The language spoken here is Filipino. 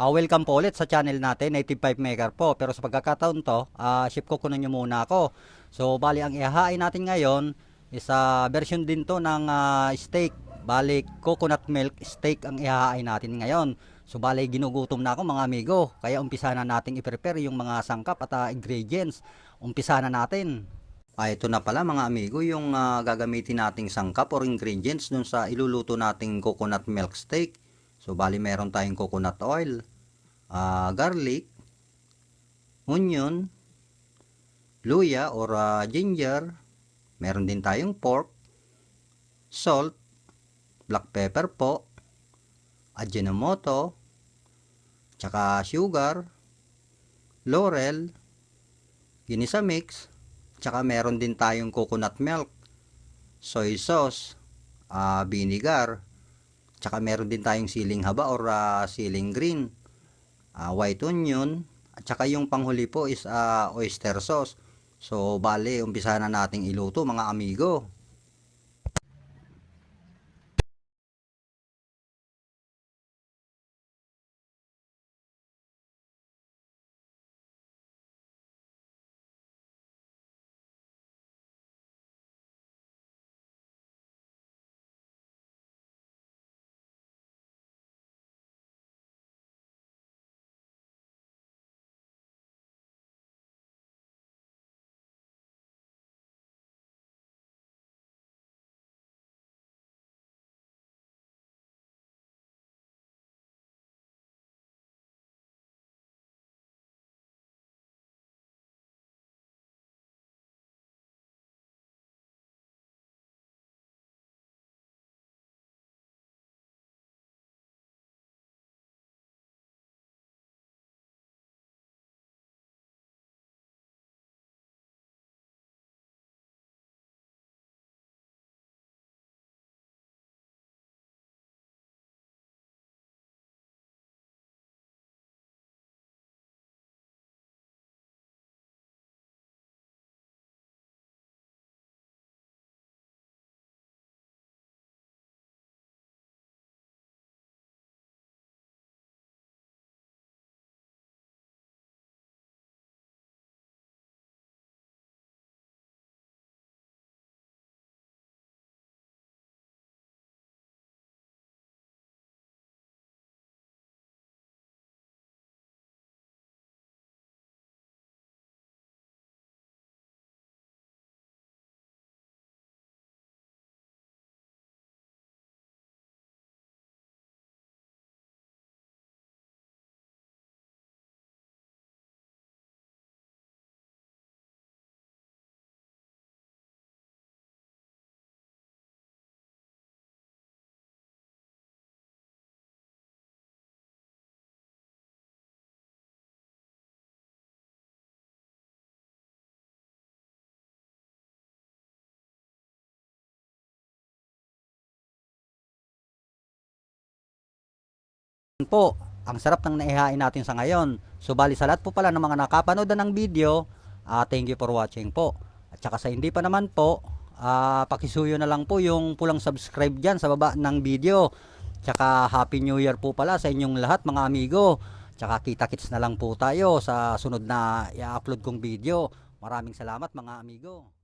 Welcome po ulit sa channel natin, Native 5 Maker po. Pero sa pagkakataon to, ship ko kunan nyo muna ako. So, bali ang ihahain natin ngayon is version din to ng steak. Bali, coconut milk steak ang ihahain natin ngayon. So, bali, ginugutom na ako mga amigo. Kaya umpisa na natin i-prepare yung mga sangkap at ingredients. Umpisa na natin. Ito na pala mga amigo yung gagamitin nating sangkap or ingredients dun sa iluluto nating coconut milk steak. So, bali meron tayong coconut oil, garlic, onion, luya or ginger, meron din tayong pork, salt, black pepper po, ajinomoto, tsaka sugar, laurel, ginisa mix, tsaka meron din tayong coconut milk, soy sauce, vinegar, tsaka meron din tayong siling haba or siling green, white onion, at saka yung panghuli po is oyster sauce. So bale, umpisa na nating iluto mga amigo. Po, ang sarap ng naihain natin sa ngayon. So bali sa lahat po pala ng mga nakapanood na ng video, thank you for watching po. At saka sa hindi pa naman po, pakisuyo na lang po yung pulang subscribe dyan sa baba ng video. Tsaka Happy New Year po pala sa inyong lahat mga amigo. Tsaka kita-kits na lang po tayo sa sunod na i-upload kong video. Maraming salamat mga amigo.